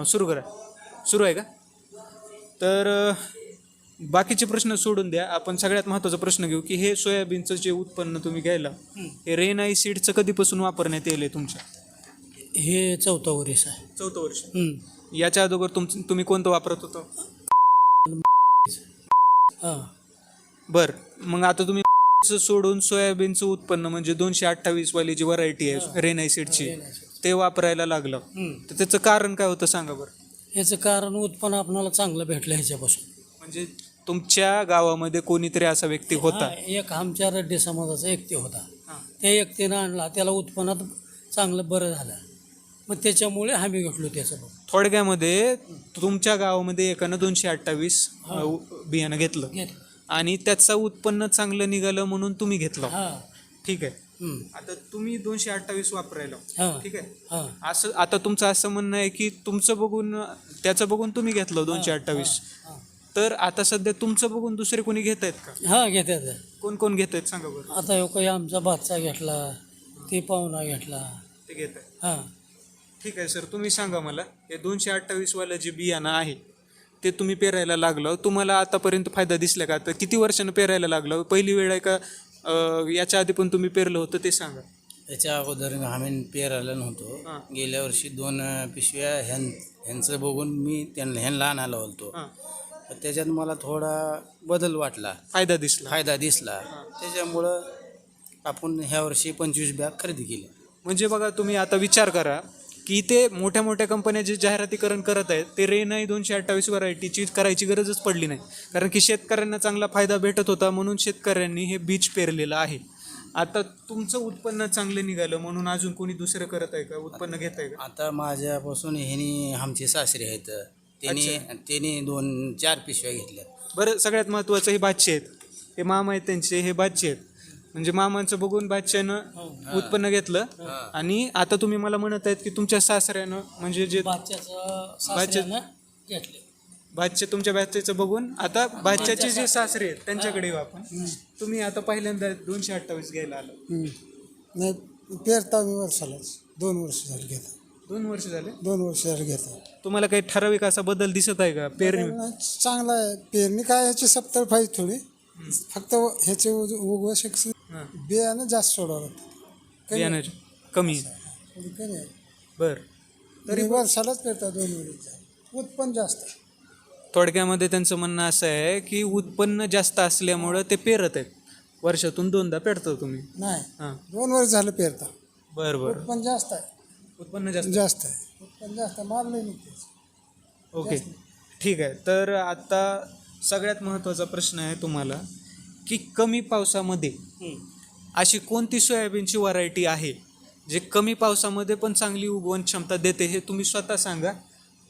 सुरू करा. सुरू आहे का? तर बाकीचे प्रश्न सोडून द्या. आपण सगळ्यात महत्त्वाचा प्रश्न घेऊ की हे सोयाबीनचं जे उत्पन्न तुम्ही घ्यायला हे रेनाई सीडचं कधीपासून वापरण्यात येईल तुमच्या? हे 4थं वर्ष आहे. 4थं वर्ष. याच्या अगोदर तुम्ही कोणतं वापरत होतं? हां. बरं, मग आता तुम्ही सोडून सोयाबीनचं उत्पन्न म्हणजे 228 वाली जी व्हरायटी आहे रेनाई सीडची ते वापरायला लागलं, तर त्याचं कारण काय होतं सांगा बरं. ह्याचं कारण उत्पन्न आपणाला चांगलं भेटलं ह्याच्यापासून. म्हणजे तुमच्या गावामध्ये कोणीतरी असा व्यक्ती होता? हा, एक आमच्या रेड्डी समाजाचा व्यक्ती होता. हां. त्या व्यक्तीनं आणला, त्याला उत्पन्नात चांगलं बरं झालं. मग त्याच्यामुळे आम्ही घेतलो त्याचं. थोडक्यामध्ये तुमच्या गावामध्ये एकानं 228 बियाणं घेतलं आणि त्याचं उत्पन्न चांगलं निघालं म्हणून तुम्ही घेतलं. हां. ठीक आहे. आता तुम्ही 228 वापरायला, हां. ठीक आहे. हां. असं आता तुमचं असं म्हणणं आहे की तुमचं बघून त्याचं बघून तुम्ही घेतलं 228. तर आता सध्या तुमचं बघून दुसरे कोणी घेत आहेत का? हां, घेतात. कोण कोण घेत आहेत सांगा बरं. आता हो काही आमचा बादचा घेतला, ते पाहुणा घेतला. ते घेत आहे. हां. ठीक आहे सर, तुम्ही सांगा मला हे 228 वालं जे बियाणं आहे ते तुम्ही पेरायला लागलं, तुम्हाला आतापर्यंत फायदा दिसला का? आता किती वर्षानं पेरायला लागलं? पहिली वेळ आहे का याच्या आधी पण तुम्ही पेरलं होतं ते सांगा. याच्या अगोदर आम्ही पेरायला नव्हतो. गेल्या वर्षी 2 पिशव्या ह्यांचं बघून मी ह्यांना आणायला होतो. त्याच्यात मला थोडा बदल वाटला, फायदा दिसला. त्याच्यामुळं आपण ह्या वर्षी 25 बॅग खरेदी केली. म्हणजे बघा, तुम्ही आता विचार करा की ते मोठ्या मोठ्या कंपन्या जे जाहिरातीकरण करत आहेत ते रेनाई 228 व्हरायटीची करायची गरजच पडली नाही, कारण की शेतकऱ्यांना चांगला फायदा भेटत होता म्हणून शेतकऱ्यांनी हे बीज पेरलेलं आहे. आता तुमचं उत्पन्न चांगलं निघालं म्हणून अजून कोणी दुसरं करत आहे का, उत्पन्न घेत आहे का? आता माझ्यापासून ह्यांनी आमचे सासरे आहेत, त्यांनी 2-4 पिशव्या घेतल्या. बरं, सगळ्यात महत्त्वाचं हे बादशे आहेत, हे मामा आहेत त्यांचे, हे बादशे आहेत. म्हणजे मामांचं बघून बादशानं उत्पन्न घेतलं आणि आता तुम्ही मला म्हणत आहेत की तुमच्या सासऱ्यानं म्हणजे जे बादशे तुमच्या बादशाचं बघून आता बादशाचे जे सासरे आहेत त्यांच्याकडे येऊ आपण. तुम्ही आता पहिल्यांदा 228 घ्यायला आलं? नाही, पेरता मी वर्षालाच 2 वर्ष झाली घेता. 2 वर्ष झाले? 2 वर्ष झाली घेता. तुम्हाला काही ठराविक असा बदल दिसत आहे का पेरणी? चांगला आहे. पेरणी काय ह्याची 70 पाहिजे थोडी, फक्त ह्याचे उगवश बियाणं जास्त सोडावं लागतं. बियाणं कमी? थोडी कमी आहे. बरं, तरी वर्षालाच पेरता 2 वर्ष, उत्पन्न जास्त. थोडक्यामध्ये त्यांचं म्हणणं असं आहे की उत्पन्न जास्त असल्यामुळं ते पेरत आहेत, वर्षातून 2दा पेरता तुम्ही? नाही, हां. 2 वर्ष झालं पेरता. बरं बरं. उत्पन्न जास्त आहे. उत्पन्न जास्त आहे. उत्पन्न जास्त, माल नाही निघते. ओके, ठीक आहे. तर आता सगळ्यात महत्त्वाचा प्रश्न आहे तुम्हाला की कमी पावसामध्ये अशी कोणती सोयाबीनची व्हरायटी आहे जे कमी पावसामध्ये पण चांगली उगवण क्षमता देते, हे तुम्ही स्वतः सांगा.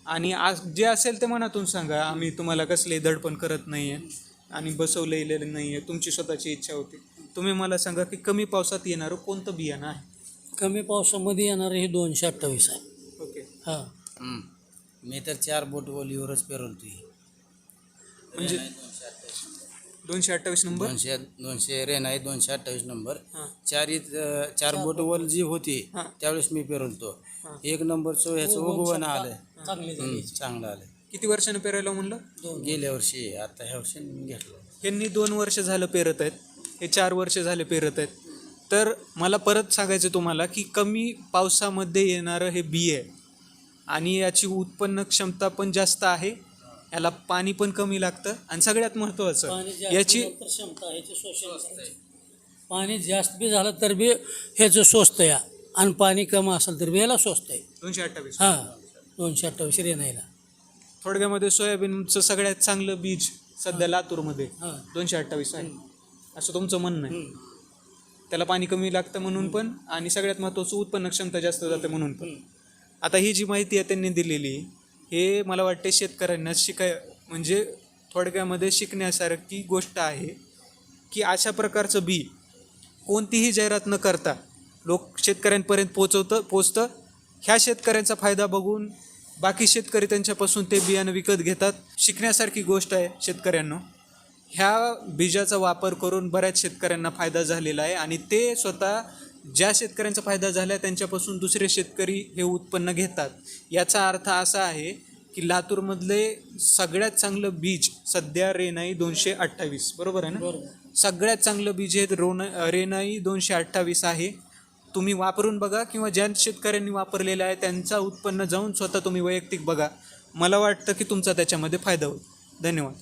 आणि जे असेल ते मनातून सांगा. आम्ही तुम्हाला कसलेही दडपण करत नाही आहे आणि बसवलेलं नाही आहे, तुमची स्वतःची इच्छा होती. तुम्ही मला सांगा की कमी पावसात येणारं कोणतं बियाणं आहे? कमी पावसामध्ये येणार हे 228 आहे. ओके. हां. मी तर 4 बोट ओलीवरच पेरवतो. म्हणजे 228 नंबर? 200 Rinnai 228 number. हां. 4 बोट ओल जी होती त्यावेळेस मी पेरवतो. 1 नंबरचं ह्याचं उगवण आलं, चांगलं आलं. किती वर्षानं पेरायला म्हणलं? गेल्या वर्षी, आता ह्या वर्षी घेतलं. ह्यांनी 2 वर्ष झालं पेरत आहेत, हे 4 वर्ष झाले पेरत आहेत. तर मला परत सांगायचं तुम्हाला की कमी पावसामध्ये येणारं हे बी आहे आणि याची उत्पन्न क्षमता पण जास्त आहे, याला पाणी पण कमी लागतं आणि सगळ्यात महत्त्वाचं याची क्षमता, ह्याची शोषण. पाणी जास्त बी झालं तर बी ह्याचं स्वस्त आहे आणि पाणी कमी असेल तर बी ह्याला स्वस्त आहे. 228. हां, 228 रेनाईला. थोडक्यामध्ये सोयाबीनचं सगळ्यात चांगलं बीज सध्या लातूरमध्ये 228 आहे असं तुमचं म्हणणं आहे. त्याला पाणी कमी लागतं म्हणून पण आणि सगळ्यात महत्त्वाचं उत्पन्न क्षमता जास्त जाते म्हणून पण. आता ही जी माहिती आहे त्यांनी दिलेली, हे मला वाटते शेतकऱ्यांना म्हणजे थोडक्यामध्ये शिकण्यासारखी गोष्ट आहे की अशा प्रकारचं बी कोणतीही जाहिरात न करता शेतकऱ्यांपर्यंत पोचतं. ह्या शेतकऱ्यांचा फायदा बघून बाकी शेतकरी त्यांच्यापासून ते बियाणं विकत घेतात. शिकण्यासारखी गोष्ट आहे शेतकऱ्यांना. ह्या बीजाचा वापर करून बऱ्याच शेतकऱ्यांना फायदा झालेला आहे आणि ते स्वतः ज्या शेतकऱ्यांचा फायदा झाला त्यांच्यापासून दुसरे शेतकरी हे उत्पन्न घेतात. याचा अर्थ असा आहे की लातूरमधले सगळ्यात चांगलं बीज सध्या रेनाई 228, बरोबर आहे ना? सगळ्यात चांगलं बीज हे रेनाई 228 आहे. तुम्ही वापरून बघा किंवा ज्या शेतकऱ्यांनी वापरलेलं आहे त्यांचा उत्पन्न जाऊन स्वतः तुम्ही वैयक्तिक बघा. मला वाटतं की तुमचा त्याच्यामध्ये फायदा होईल. धन्यवाद.